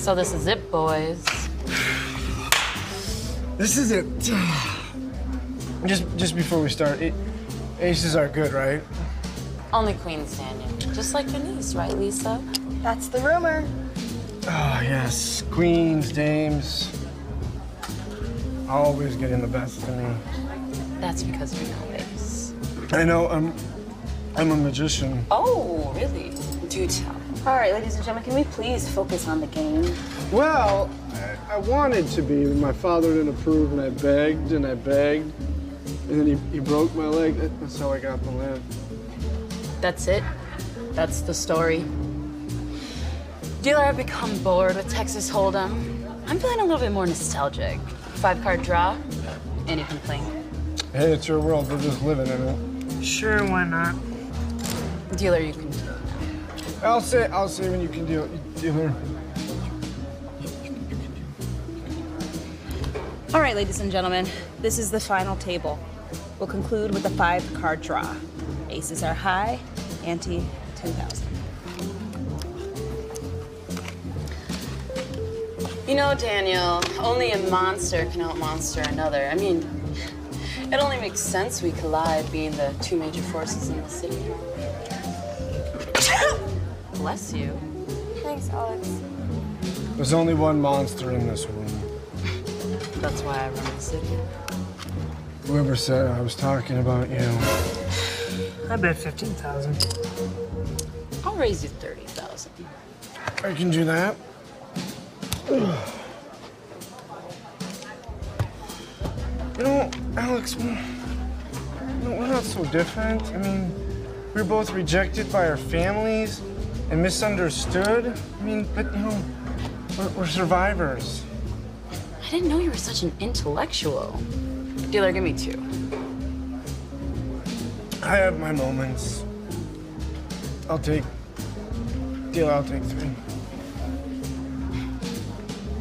So this is it, boys. This is it. Just before we start, aces are good, right? Only queens, Daniel. Just like your niece, right, Lisa? That's the rumor. Oh, yes. Queens, dames. Always getting the best of me. That's because you're no ace. I know, I'm a magician. Oh, really? Do tell. All right, ladies and gentlemen, can we please focus on the game? Well, I wanted to be, but my father didn't approve, and I begged and I begged. And then he broke my leg. That's how I got the land. That's it? That's the story? Dealer, I've become bored with Texas Hold'em. I'm feeling a little bit more nostalgic. 5-card draw, any complaint? Hey, it's your world. We're just living in it. Sure, why not? Dealer, you can do it now. I'll say when you can deal, dealer. All right, ladies and gentlemen, this is the final table. We'll conclude with a 5-card draw. Aces are high, ante 2,000. You know, Daniel, only a monster can out-monster another. I mean, it only makes sense we collide, being the two major forces in the city. Bless you. Thanks, Alex. There's only one monster in this room. That's why I run the city. Whoever said I was talking about you. I bet 15,000. I'll raise you 30,000. I can do that. You know, Alex, we're not so different. I mean, we're both rejected by our families and misunderstood. I mean, but, you know, we're survivors. I didn't know you were such an intellectual. Dealer, give me 2. I have my moments. I'll take 3.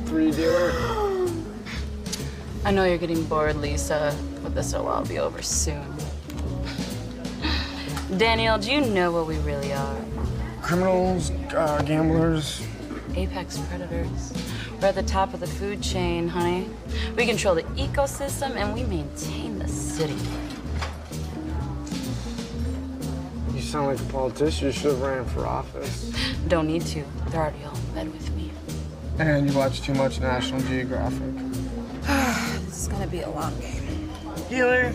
3, dealer. I know you're getting bored, Lisa, but this will all be over soon. Daniel, do you know what we really are? Criminals, gamblers. Apex predators. We're at the top of the food chain, honey. We control the ecosystem and we maintain the city. You sound like a politician. You should have ran for office. Don't need to. They're already all in bed with me. And you watch too much National Geographic. This is gonna be a long game. Dealer,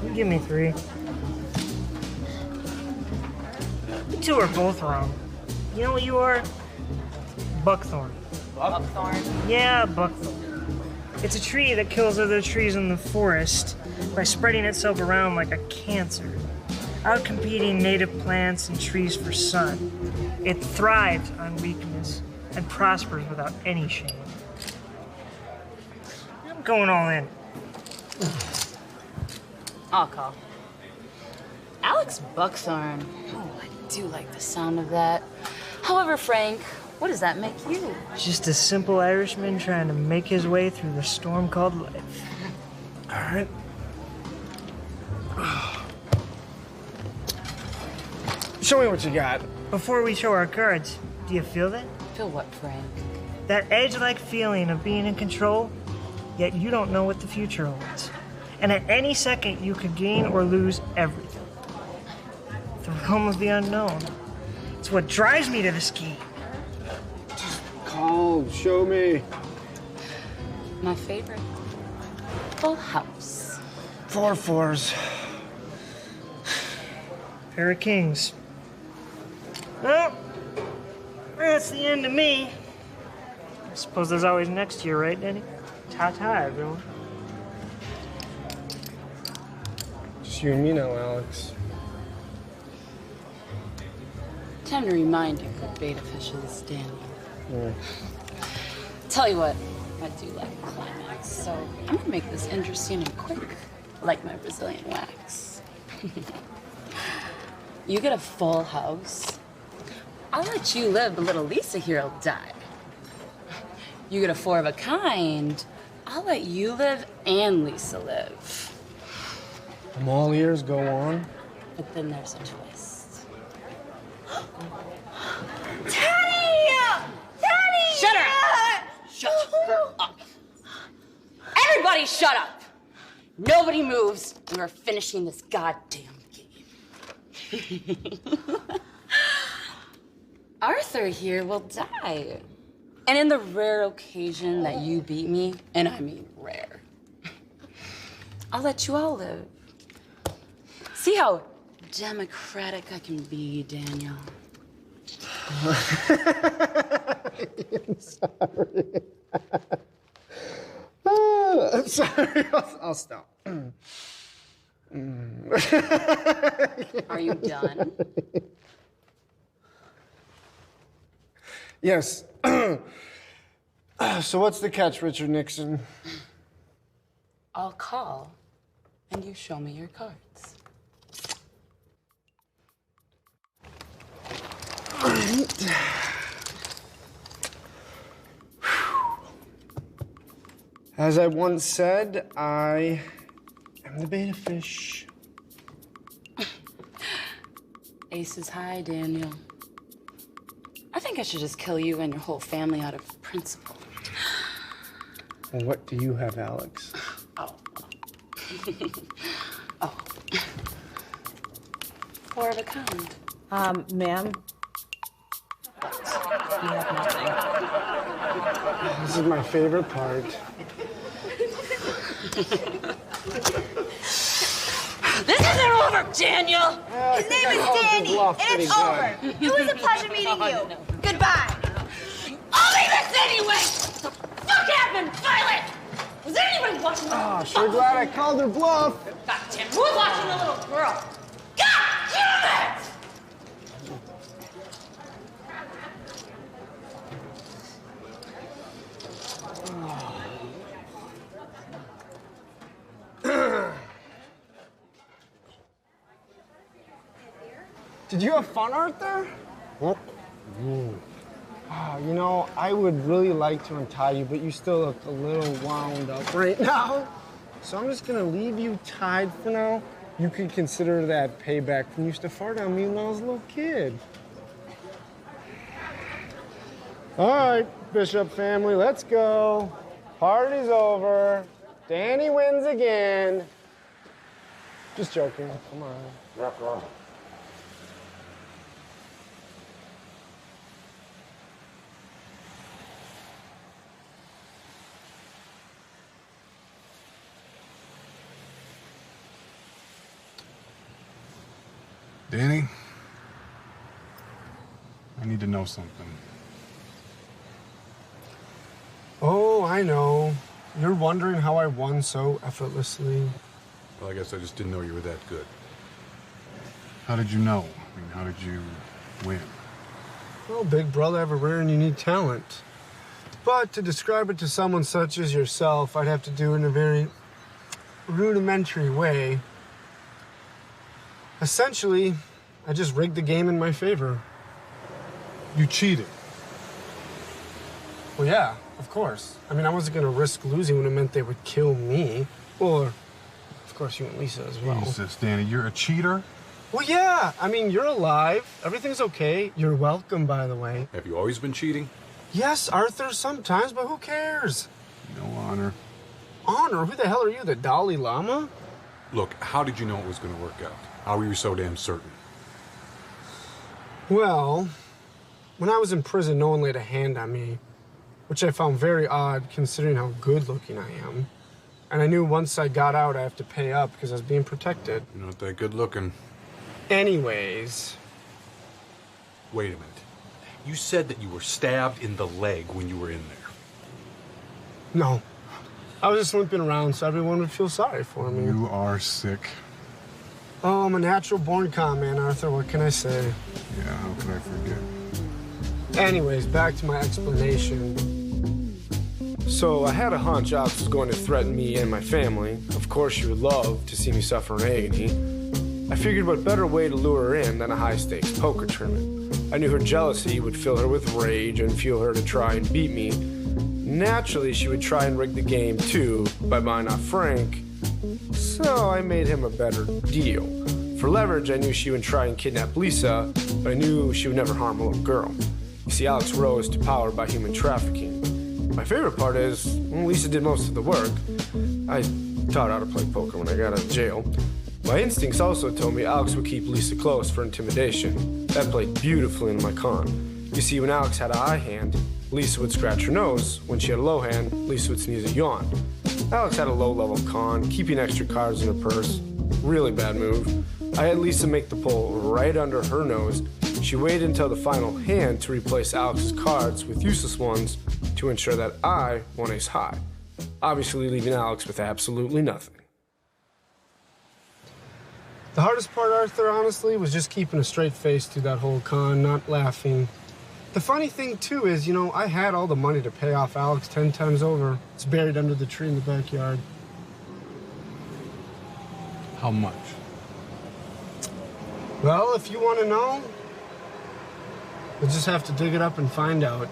you give me 3. You two are both wrong. You know what you are? Buckthorn. Buckthorn? Yeah, buckthorn. It's a tree that kills other trees in the forest by spreading itself around like a cancer, outcompeting native plants and trees for sun. It thrives on weakness and prospers without any shame. I'm going all in. I'll call. Alex Buckthorn. Oh, I do like the sound of that. However, Frank, what does that make you? Just a simple Irishman trying to make his way through the storm called life. All right. Show me what you got. Before we show our cards, do you feel that? Feel what, Frank? That edge-like feeling of being in control, yet you don't know what the future holds. And at any second, you could gain or lose everything. The realm of the unknown. It's what drives me to the ski. Call, show me. My favorite. Full house. 4 4s. Pair of kings. Well, that's the end of me. I suppose there's always next year, right, Danny? Ta-ta, everyone. Just you and me now, Alex. Time to remind you, good beta fishes, Daniel. Yeah. Tell you what, I do like a climax, so I'm gonna make this interesting and quick, like my Brazilian wax. You get a full house. I'll let you live, but little Lisa here will die. You get a 4 of a kind. I'll let you live and Lisa live. I'm all ears, go on. But then there's a twist. Teddy! Teddy! Shut her! Everybody shut up! Nobody moves, and we're finishing this goddamn game. Arthur here will die. And in the rare occasion that you beat me, and I mean rare, I'll let you all live. See how democratic I can be, Daniel. I'm sorry. I'm sorry. I'll stop. Are you done? Yes. So what's the catch, Richard Nixon? I'll call, and you show me your cards. All right. As I once said, I am the beta fish. Ace is high, Daniel. I think I should just kill you and your whole family out of principle. Well, what do you have, Alex? Oh. Oh. 4 of a kind. Ma'am? You have nothing. This is my favorite part. This isn't over, Daniel! His name is Danny, and it's over. It was a pleasure meeting you. Goodbye. I'll leave this anyway! What the fuck happened, Violet? Was anybody watching the Oh, sure glad I called her bluff. God damn, who was watching the little girl? God damn it! Did you have fun, Arthur? What? You know, I would really like to untie you, but you still look a little wound up right now. So I'm just gonna leave you tied for now. You could consider that payback when you used to fart on me when I was a little kid. All right, Bishop family, let's go. Party's over. Danny wins again. Just joking, come on. Danny, I need to know something. Oh, I know. You're wondering how I won so effortlessly. Well, I guess I just didn't know you were that good. How did you know? I mean, how did you win? Well, big brother, I have a rare and unique talent. But to describe it to someone such as yourself, I'd have to do it in a very rudimentary way. Essentially, I just rigged the game in my favor. You cheated. Well, yeah, of course. I mean, I wasn't going to risk losing when it meant they would kill me. Or, of course, you and Lisa as well. Jesus, Danny, you're a cheater? Well, yeah. I mean, you're alive. Everything's okay. You're welcome, by the way. Have you always been cheating? Yes, Arthur, sometimes, but who cares? No honor. Honor? Who the hell are you, the Dalai Lama? Look, how did you know it was going to work out? How were you so damn certain? Well, when I was in prison, no one laid a hand on me, which I found very odd considering how good looking I am. And I knew once I got out, I have to pay up because I was being protected. You're not that good looking. Anyways. Wait a minute. You said that you were stabbed in the leg when you were in there. No. I was just limping around so everyone would feel sorry for me. You are sick. Oh, I'm a natural born con man, Arthur. What can I say? Yeah, how could I forget? Anyways, back to my explanation. So I had a hunch Alex was going to threaten me and my family. Of course, she would love to see me suffer in agony. I figured what better way to lure her in than a high-stakes poker tournament. I knew her jealousy would fill her with rage and fuel her to try and beat me. Naturally, she would try and rig the game too by buying off Frank. So I made him a better deal. For leverage, I knew she would try and kidnap Lisa, but I knew she would never harm a little girl. You see, Alex rose to power by human trafficking. My favorite part is, Lisa did most of the work, I taught how to play poker when I got out of jail. My instincts also told me Alex would keep Lisa close for intimidation. That played beautifully in my con. You see, when Alex had a high hand, Lisa would scratch her nose. When she had a low hand, Lisa would sneeze and yawn. Alex had a low-level con, keeping extra cards in her purse. Really bad move. I had Lisa make the pull right under her nose. She waited until the final hand to replace Alex's cards with useless ones to ensure that I won ace high, obviously leaving Alex with absolutely nothing. The hardest part, Arthur, honestly, was just keeping a straight face through that whole con, not laughing. The funny thing, too, is, I had all the money to pay off Alex 10 times over. It's buried under the tree in the backyard. How much? Well, if you want to know, we'll just have to dig it up and find out.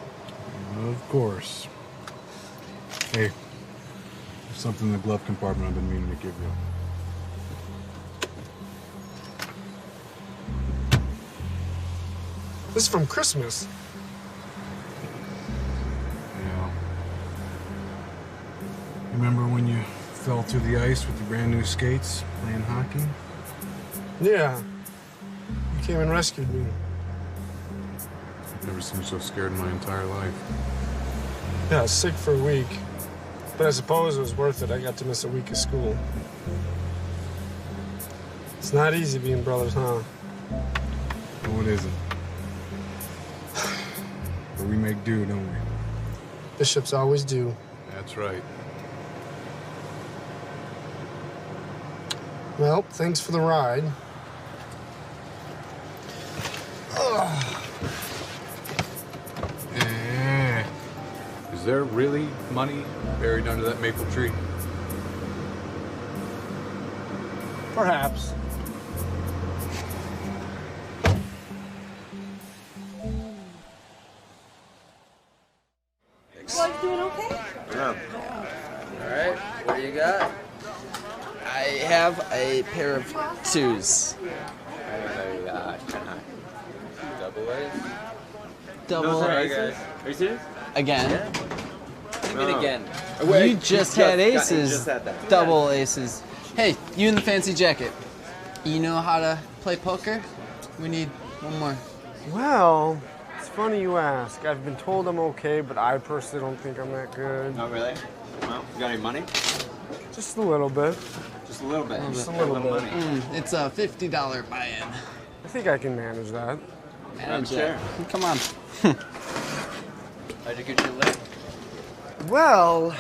Of course. Hey, there's something in the glove compartment I've been meaning to give you. This is from Christmas. Yeah. Remember when you fell through the ice with your brand new skates playing hockey? Yeah. You came and rescued me. I've never seen you so scared in my entire life. Yeah, I was sick for a week. But I suppose it was worth it. I got to miss a week of school. It's not easy being brothers, huh? No, it isn't. But we make do, don't we? Bishops always do. That's right. Well, thanks for the ride. Is there really money buried under that maple tree? Perhaps. Life doing okay? Yeah. All right, what do you got? I have a pair of twos. Double A's? Double Those are aces? guys. Are you serious? Again. What do you mean again? You just had aces. Double aces. Hey, you in the fancy jacket. You know how to play poker? We need one more. Well, it's funny you ask. I've been told I'm okay, but I personally don't think I'm that good. Oh, really? Well, you got any money? Just a little bit. Just a little bit. Just a little bit. It's a $50 buy-in. I think I can manage that. Manage sure. Come on. How'd you get your leg? Well,